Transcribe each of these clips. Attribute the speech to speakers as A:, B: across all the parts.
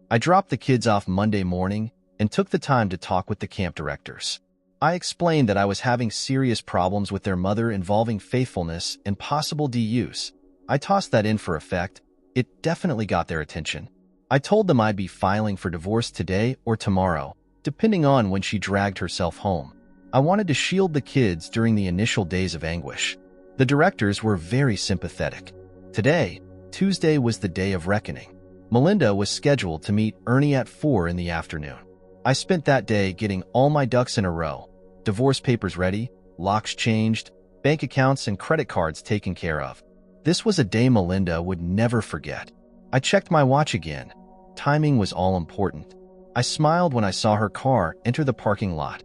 A: I dropped the kids off Monday morning and took the time to talk with the camp directors. I explained that I was having serious problems with their mother involving faithfulness and possible DUs. I tossed that in for effect. It definitely got their attention. I told them I'd be filing for divorce today or tomorrow, depending on when she dragged herself home. I wanted to shield the kids during the initial days of anguish. The directors were very sympathetic. Today, Tuesday, was the day of reckoning. Melinda was scheduled to meet Ernie at 4 in the afternoon. I spent that day getting all my ducks in a row, divorce papers ready, locks changed, bank accounts and credit cards taken care of. This was a day Melinda would never forget. I checked my watch again. Timing was all important. I smiled when I saw her car enter the parking lot.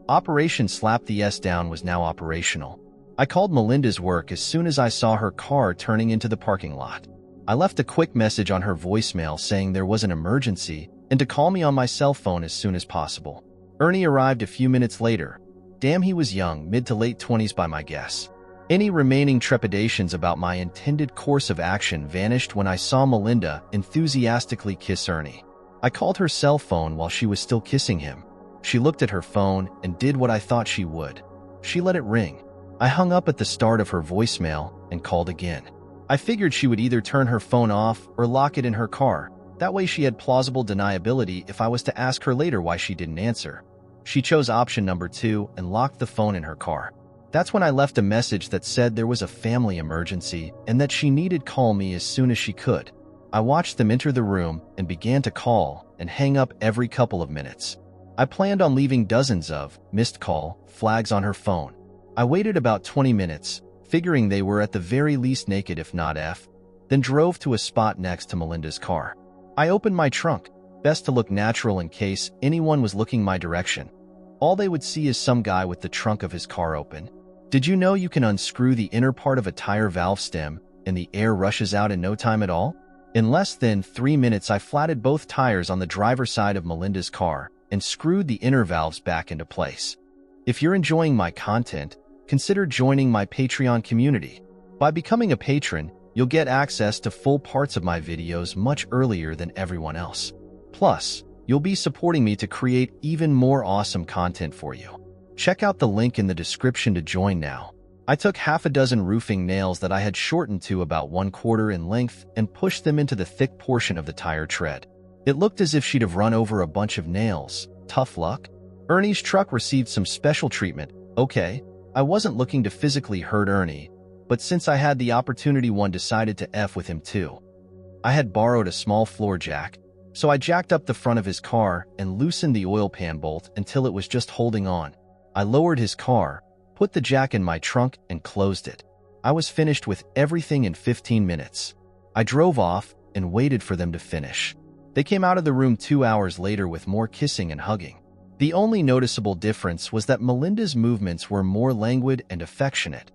A: Operation Slap the S Down was now operational. I called Melinda's work as soon as I saw her car turning into the parking lot. I left a quick message on her voicemail saying there was an emergency and to call me on my cell phone as soon as possible. Ernie arrived a few minutes later. Damn, he was young, mid to late 20s by my guess. Any remaining trepidations about my intended course of action vanished when I saw Melinda enthusiastically kiss Ernie. I called her cell phone while she was still kissing him. She looked at her phone and did what I thought she would. She let it ring. I hung up at the start of her voicemail and called again. I figured she would either turn her phone off or lock it in her car. That way she had plausible deniability if I was to ask her later why she didn't answer. She chose option number 2 and locked the phone in her car. That's when I left a message that said there was a family emergency and that she needed to call me as soon as she could. I watched them enter the room and began to call and hang up every couple of minutes. I planned on leaving dozens of missed call flags on her phone. I waited about 20 minutes, figuring they were at the very least naked if not F, then drove to a spot next to Melinda's car. I opened my trunk, best to look natural in case anyone was looking my direction. All they would see is some guy with the trunk of his car open. Did you know you can unscrew the inner part of a tire valve stem and the air rushes out in no time at all? In less than 3 minutes, I flatted both tires on the driver's side of Melinda's car and screwed the inner valves back into place. If you're enjoying my content, consider joining my Patreon community. By becoming a patron, you'll get access to full parts of my videos much earlier than everyone else. Plus, you'll be supporting me to create even more awesome content for you. Check out the link in the description to join now. I took half a dozen roofing nails that I had shortened to about 1/4 in length and pushed them into the thick portion of the tire tread. It looked as if she'd have run over a bunch of nails. Tough luck. Ernie's truck received some special treatment. Okay, I wasn't looking to physically hurt Ernie, but since I had the opportunity, one decided to F with him too. I had borrowed a small floor jack, so I jacked up the front of his car and loosened the oil pan bolt until it was just holding on. I lowered his car, put the jack in my trunk, and closed it. I was finished with everything in 15 minutes. I drove off and waited for them to finish. They came out of the room 2 hours later with more kissing and hugging. The only noticeable difference was that Melinda's movements were more languid and affectionate.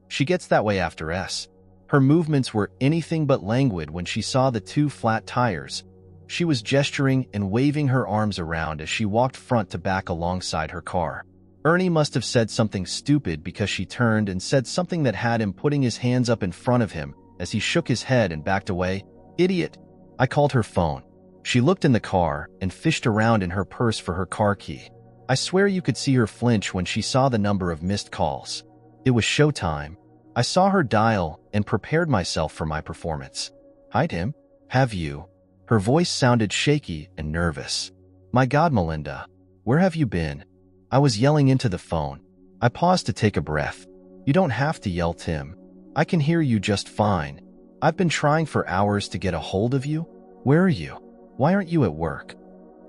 A: She gets that way after S. Her movements were anything but languid when she saw the 2 flat tires. She was gesturing and waving her arms around as she walked front to back alongside her car. Ernie must have said something stupid because she turned and said something that had him putting his hands up in front of him as he shook his head and backed away. Idiot. I called her phone. She looked in the car and fished around in her purse for her car key. I swear you could see her flinch when she saw the number of missed calls. It was showtime. I saw her dial and prepared myself for my performance. Hi, Tim. Have you? Her voice sounded shaky and nervous. My God, Melinda. Where have you been? I was yelling into the phone. I paused to take a breath. You don't have to yell, Tim. I can hear you just fine. I've been trying for hours to get a hold of you. Where are you? Why aren't you at work?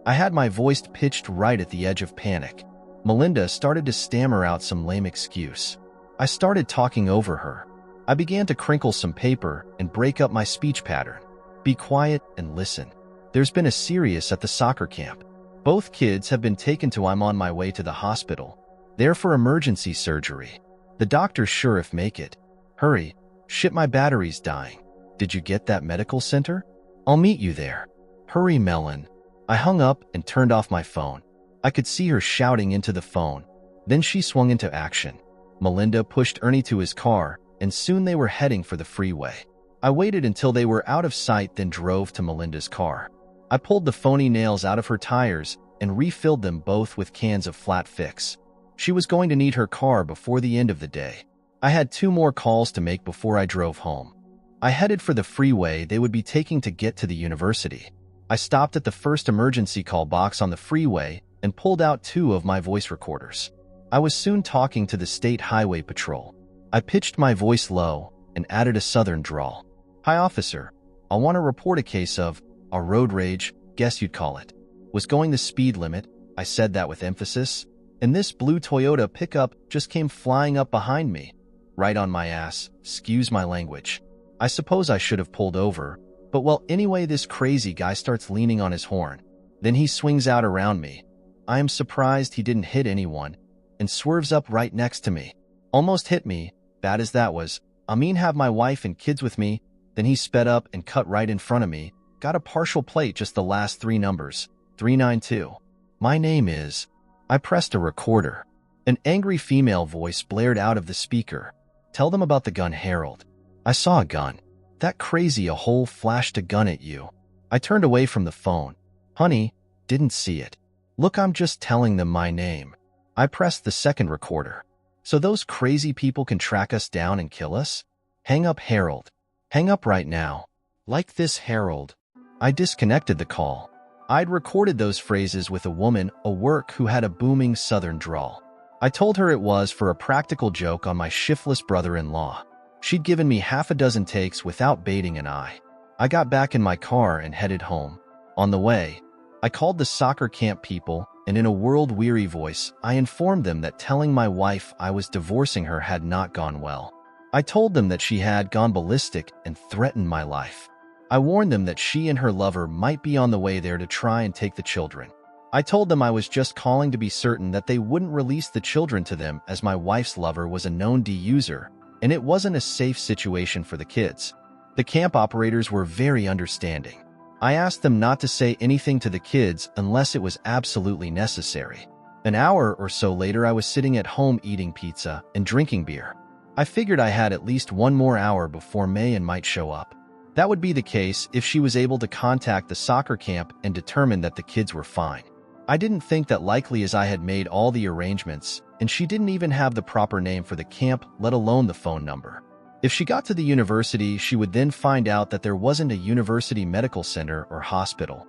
A: I had my voice pitched right at the edge of panic. Melinda started to stammer out some lame excuse. I started talking over her. I began to crinkle some paper and break up my speech pattern. Be quiet and listen. There's been a serious at the soccer camp. Both kids have been taken to. I'm on my way to the hospital. They're for emergency surgery. The doctor's sure if make it. Hurry. Shit, my battery's dying. Did you get that medical center? I'll meet you there. Hurry, Melon. I hung up and turned off my phone. I could see her shouting into the phone. Then she swung into action. Melinda pushed Ernie to his car, and soon they were heading for the freeway. I waited until they were out of sight, then drove to Melinda's car. I pulled the phony nails out of her tires and refilled them both with cans of flat fix. She was going to need her car before the end of the day. I had 2 more calls to make before I drove home. I headed for the freeway they would be taking to get to the university. I stopped at the first emergency call box on the freeway and pulled out 2 of my voice recorders. I was soon talking to the State Highway Patrol. I pitched my voice low and added a southern drawl. "Hi, officer. I want to report a case of a road rage, guess you'd call it. Was going the speed limit," I said that with emphasis, "and this blue Toyota pickup just came flying up behind me. Right on my ass, excuse my language. I suppose I should have pulled over, but well, anyway, this crazy guy starts leaning on his horn. Then he swings out around me. I am surprised he didn't hit anyone, and swerves up right next to me. Almost hit me, bad as that was. I mean, have my wife and kids with me. Then he sped up and cut right in front of me. Got a partial plate, just the last 3 numbers, 392. My name is..." I pressed a recorder. An angry female voice blared out of the speaker. "Tell them about the gun, Harold." "I saw a gun. That crazy a hole flashed a gun at you." I turned away from the phone. "Honey, didn't see it. Look, I'm just telling them my name." I pressed the second recorder. "So those crazy people can track us down and kill us? Hang up, Harold. Hang up right now. Like this, Harold." I disconnected the call. I'd recorded those phrases with a woman at work who had a booming southern drawl. I told her it was for a practical joke on my shiftless brother-in-law. She'd given me half a dozen takes without batting an eye. I got back in my car and headed home. On the way, I called the soccer camp people, and in a world-weary voice, I informed them that telling my wife I was divorcing her had not gone well. I told them that she had gone ballistic and threatened my life. I warned them that she and her lover might be on the way there to try and take the children. I told them I was just calling to be certain that they wouldn't release the children to them, as my wife's lover was a known D-user, and it wasn't a safe situation for the kids. The camp operators were very understanding. I asked them not to say anything to the kids unless it was absolutely necessary. An hour or so later, I was sitting at home eating pizza and drinking beer. I figured I had at least 1 more hour before Mayan might show up. That would be the case if she was able to contact the soccer camp and determine that the kids were fine. I didn't think that likely, as I had made all the arrangements, and she didn't even have the proper name for the camp, let alone the phone number. If she got to the university, she would then find out that there wasn't a university medical center or hospital.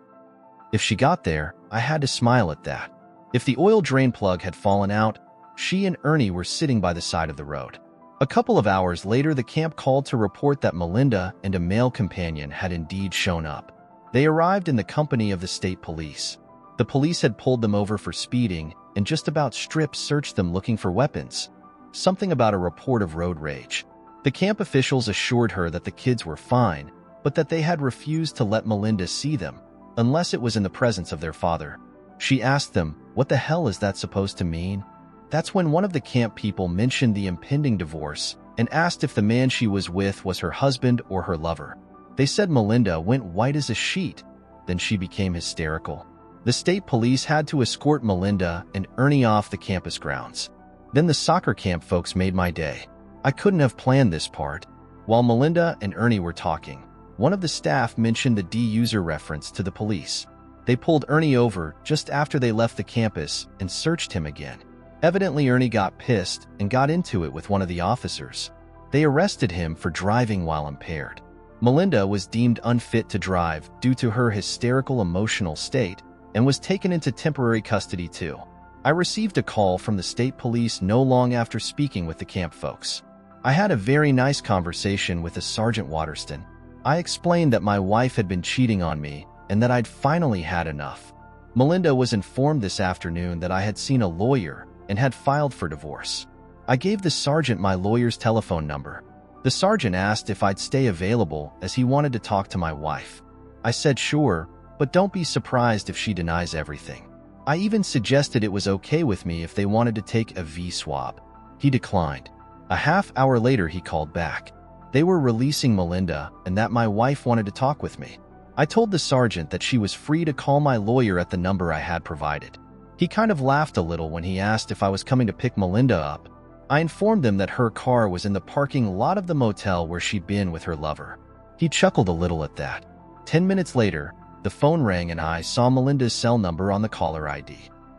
A: If she got there, I had to smile at that. If the oil drain plug had fallen out, she and Ernie were sitting by the side of the road. A couple of hours later, the camp called to report that Melinda and a male companion had indeed shown up. They arrived in the company of the state police. The police had pulled them over for speeding and just about strip searched them looking for weapons. Something about a report of road rage. The camp officials assured her that the kids were fine, but that they had refused to let Melinda see them, unless it was in the presence of their father. She asked them, "What the hell is that supposed to mean?" That's when one of the camp people mentioned the impending divorce and asked if the man she was with was her husband or her lover. They said Melinda went white as a sheet. Then she became hysterical. The state police had to escort Melinda and Ernie off the campus grounds. Then the soccer camp folks made my day. I couldn't have planned this part. While Melinda and Ernie were talking, one of the staff mentioned the D-user reference to the police. They pulled Ernie over just after they left the campus and searched him again. Evidently, Ernie got pissed and got into it with one of the officers. They arrested him for driving while impaired. Melinda was deemed unfit to drive due to her hysterical emotional state and was taken into temporary custody too. I received a call from the state police no long after speaking with the camp folks. I had a very nice conversation with a Sergeant Waterston. I explained that my wife had been cheating on me and that I'd finally had enough. Melinda was informed this afternoon that I had seen a lawyer and had filed for divorce. I gave the sergeant my lawyer's telephone number. The sergeant asked if I'd stay available as he wanted to talk to my wife. I said sure, but don't be surprised if she denies everything. I even suggested it was okay with me if they wanted to take a V-swab. He declined. A half hour later, he called back. They were releasing Melinda and that my wife wanted to talk with me. I told the sergeant that she was free to call my lawyer at the number I had provided. He kind of laughed a little when he asked if I was coming to pick Melinda up. I informed them that her car was in the parking lot of the motel where she'd been with her lover. He chuckled a little at that. 10 minutes later, The phone rang and I saw Melinda's cell number on the caller ID.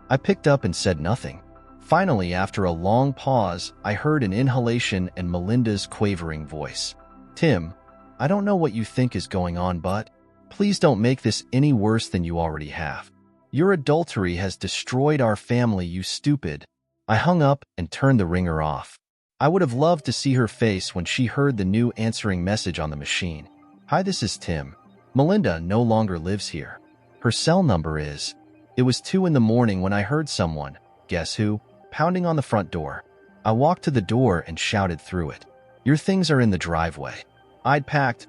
A: I picked up and said nothing. Finally, after a long pause, I heard an inhalation and Melinda's quavering voice. "Tim, I don't know what you think is going on, but please don't make this any worse than you already have. Your adultery has destroyed our family, you stupid." I hung up and turned the ringer off. I would have loved to see her face when she heard the new answering message on the machine. "Hi, this is Tim. Melinda no longer lives here. Her cell number is..." It was 2 in the morning when I heard someone, guess who, pounding on the front door. I walked to the door and shouted through it, "Your things are in the driveway." I'd packed,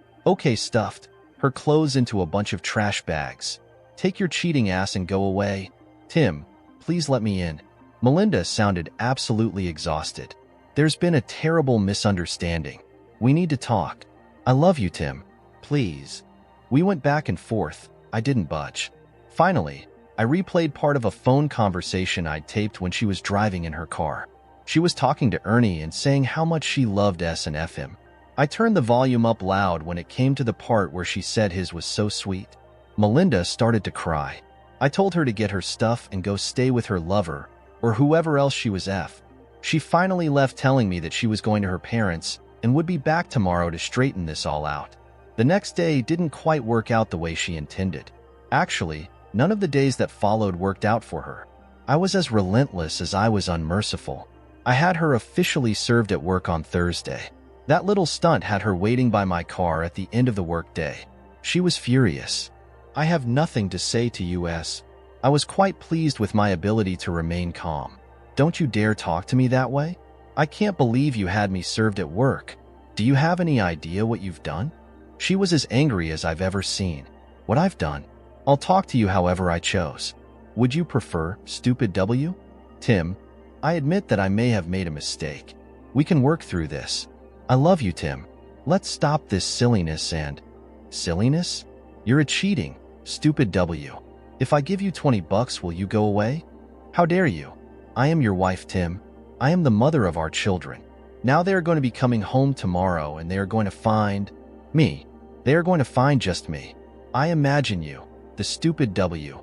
A: stuffed, her clothes into a bunch of trash bags. "Take your cheating ass and go away. Tim, please let me in." Melinda sounded absolutely exhausted. "There's been a terrible misunderstanding. We need to talk. I love you, Tim. Please." We went back and forth. I didn't budge. Finally, I replayed part of a phone conversation I'd taped when she was driving in her car. She was talking to Ernie and saying how much she loved S and F him. I turned the volume up loud when it came to the part where she said his was so sweet. Melinda started to cry. I told her to get her stuff and go stay with her lover, or whoever else she was F. She finally left telling me that she was going to her parents and would be back tomorrow to straighten this all out. The next day didn't quite work out the way she intended. Actually, none of the days that followed worked out for her. I was as relentless as I was unmerciful. I had her officially served at work on Thursday. That little stunt had her waiting by my car at the end of the workday. She was furious. "I have nothing to say to you, S." I was quite pleased with my ability to remain calm. "Don't you dare talk to me that way. I can't believe you had me served at work. Do you have any idea what you've done?" She was as angry as I've ever seen. "What I've done? I'll talk to you however I chose. Would you prefer, stupid W?" "Tim, I admit that I may have made a mistake. We can work through this. I love you, Tim. Let's stop this silliness and..." "Silliness? You're a cheating, stupid W. If I give you $20, will you go away? How dare you? I am your wife, Tim. I am the mother of our children. Now they are going to be coming home tomorrow and they are going to find... me. They are going to find just me. I imagine you, the stupid W,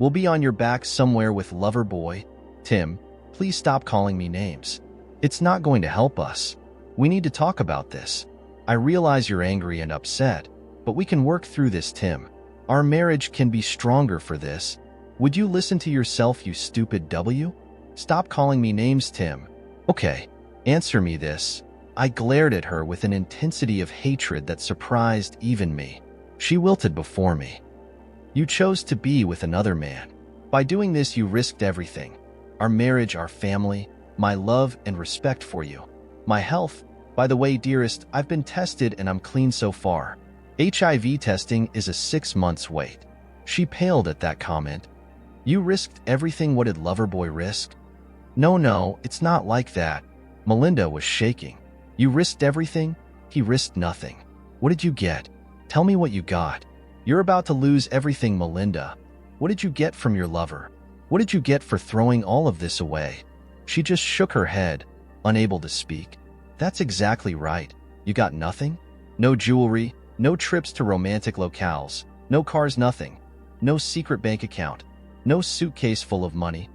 A: will be on your back somewhere with lover boy. Tim, please stop calling me names. It's not going to help us. We need to talk about this. I realize you're angry and upset, but we can work through this, Tim. Our marriage can be stronger for this. Would you listen to yourself, you stupid W? Stop calling me names, Tim. Okay, answer me this." I glared at her with an intensity of hatred that surprised even me. She wilted before me. "You chose to be with another man. By doing this, you risked everything. Our marriage, our family, my love and respect for you. My health. By the way, dearest, I've been tested and I'm clean so far. HIV testing is a 6 months wait." She paled at that comment. "You risked everything. What did Loverboy risk?" No, it's not like that." Melinda was shaking. "You risked everything? He risked nothing. What did you get? Tell me what you got. You're about to lose everything, Melinda. What did you get from your lover? What did you get for throwing all of this away?" She just shook her head, unable to speak. "That's exactly right. You got nothing? No jewelry, no trips to romantic locales, no cars, nothing. No secret bank account, no suitcase full of money.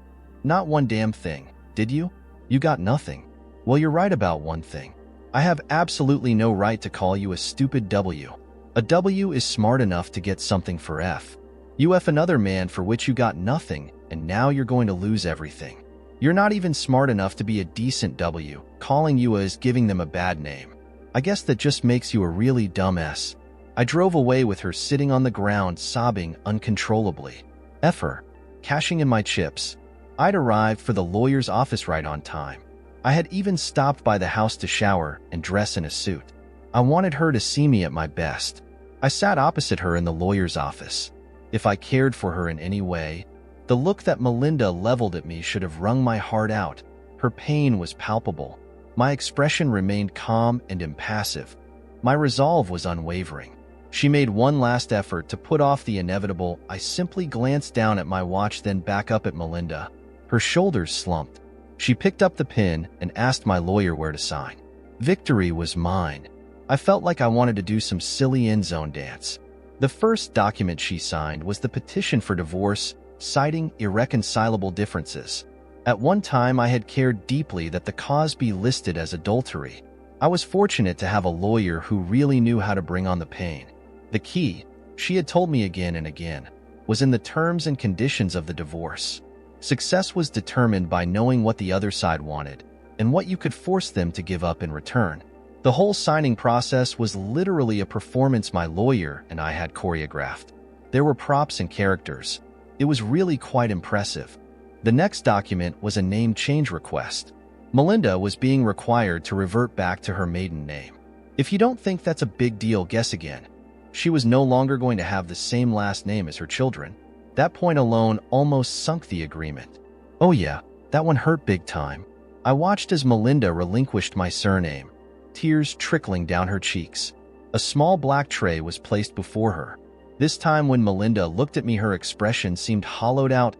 A: Not one damn thing, did you? You got nothing. Well, you're right about one thing. I have absolutely no right to call you a stupid W. A W is smart enough to get something for F. You F another man for which you got nothing, and now you're going to lose everything. You're not even smart enough to be a decent W. Calling you is giving them a bad name. I guess that just makes you a really dumb S." I drove away with her sitting on the ground sobbing uncontrollably. F her, cashing in my chips. I'd arrived for the lawyer's office right on time. I had even stopped by the house to shower and dress in a suit. I wanted her to see me at my best. I sat opposite her in the lawyer's office. If I cared for her in any way, the look that Melinda leveled at me should have wrung my heart out. Her pain was palpable. My expression remained calm and impassive. My resolve was unwavering. She made one last effort to put off the inevitable. I simply glanced down at my watch, then back up at Melinda. Her shoulders slumped. She picked up the pen and asked my lawyer where to sign. Victory was mine. I felt like I wanted to do some silly end zone dance. The first document she signed was the petition for divorce, citing irreconcilable differences. At one time, I had cared deeply that the cause be listed as adultery. I was fortunate to have a lawyer who really knew how to bring on the pain. The key, she had told me again and again, was in the terms and conditions of the divorce. Success was determined by knowing what the other side wanted and what you could force them to give up in return. The whole signing process was literally a performance my lawyer and I had choreographed. There were props and characters. It was really quite impressive. The next document was a name change request. Melinda was being required to revert back to her maiden name. If you don't think that's a big deal, guess again. She was no longer going to have the same last name as her children. That point alone almost sunk the agreement. Oh yeah, that one hurt big time. I watched as Melinda relinquished my surname, tears trickling down her cheeks. A small black tray was placed before her. This time when Melinda looked at me, her expression seemed hollowed out.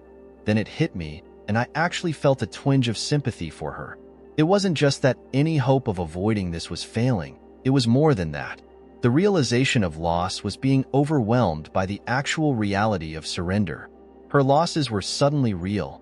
A: Then it hit me, and I actually felt a twinge of sympathy for her. It wasn't just that any hope of avoiding this was failing. It was more than that. The realization of loss was being overwhelmed by the actual reality of surrender. Her losses were suddenly real.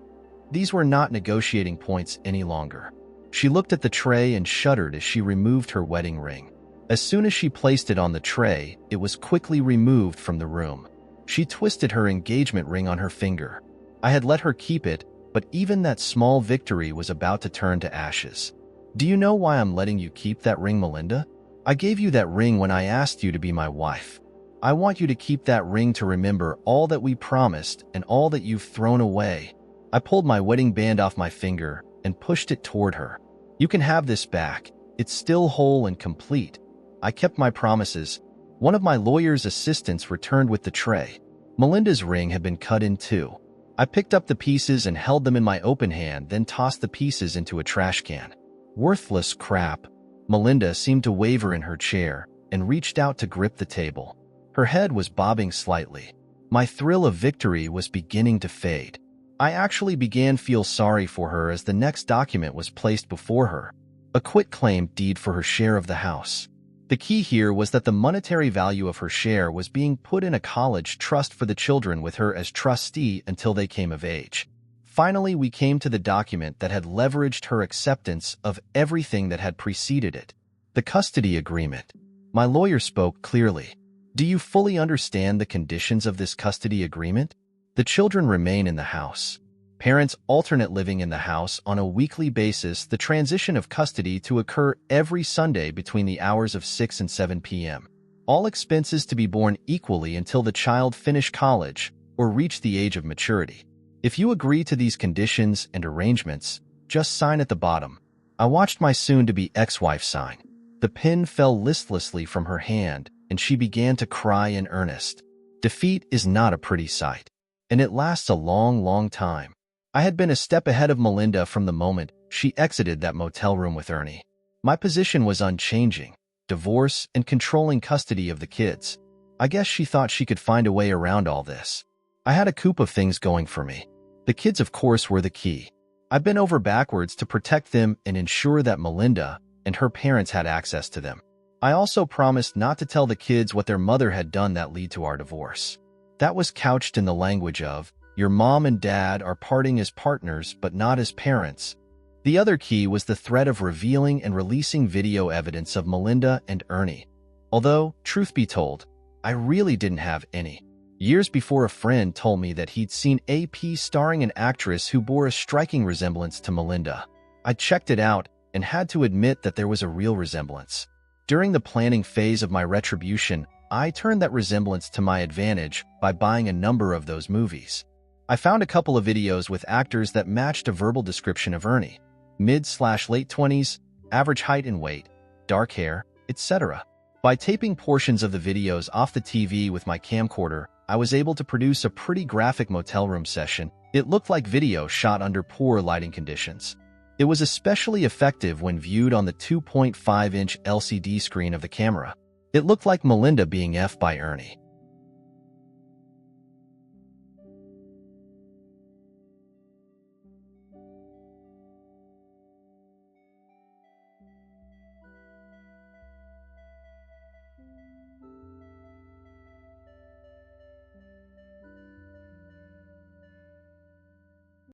A: These were not negotiating points any longer. She looked at the tray and shuddered as she removed her wedding ring. As soon as she placed it on the tray, it was quickly removed from the room. She twisted her engagement ring on her finger. I had let her keep it, but even that small victory was about to turn to ashes. Do you know why I'm letting you keep that ring, Melinda? I gave you that ring when I asked you to be my wife. I want you to keep that ring to remember all that we promised and all that you've thrown away. I pulled my wedding band off my finger and pushed it toward her. You can have this back. It's still whole and complete. I kept my promises. One of my lawyer's assistants returned with the tray. Melinda's ring had been cut in two. I picked up the pieces and held them in my open hand, then tossed the pieces into a trash can. Worthless crap. Melinda seemed to waver in her chair and reached out to grip the table. Her head was bobbing slightly. My thrill of victory was beginning to fade. I actually began to feel sorry for her as the next document was placed before her. A quitclaim deed for her share of the house. The key here was that the monetary value of her share was being put in a college trust for the children with her as trustee until they came of age. Finally, we came to the document that had leveraged her acceptance of everything that had preceded it. The custody agreement. My lawyer spoke clearly. Do you fully understand the conditions of this custody agreement? The children remain in the house. Parents alternate living in the house on a weekly basis. The transition of custody to occur every Sunday between the hours of 6 and 7 p.m. All expenses to be borne equally until the child finish college or reach the age of maturity. If you agree to these conditions and arrangements, just sign at the bottom. I watched my soon-to-be ex-wife sign. The pen fell listlessly from her hand, and she began to cry in earnest. Defeat is not a pretty sight, and it lasts a long, long time. I had been a step ahead of Melinda from the moment she exited that motel room with Ernie. My position was unchanging, divorce and controlling custody of the kids. I guess she thought she could find a way around all this. I had a coup of things going for me. The kids, of course, were the key. I bent over backwards to protect them and ensure that Melinda and her parents had access to them. I also promised not to tell the kids what their mother had done that led to our divorce. That was couched in the language of, your mom and dad are parting as partners but not as parents. The other key was the threat of revealing and releasing video evidence of Melinda and Ernie. Although, truth be told, I really didn't have any. Years before, a friend told me that he'd seen AP starring an actress who bore a striking resemblance to Melinda. I checked it out and had to admit that there was a real resemblance. During the planning phase of my retribution, I turned that resemblance to my advantage by buying a number of those movies. I found a couple of videos with actors that matched a verbal description of Ernie. Mid/late 20s, average height and weight, dark hair, etc. By taping portions of the videos off the TV with my camcorder, I was able to produce a pretty graphic motel room session. It looked like video shot under poor lighting conditions. It was especially effective when viewed on the 2.5-inch LCD screen of the camera. It looked like Melinda being F'd by Ernie.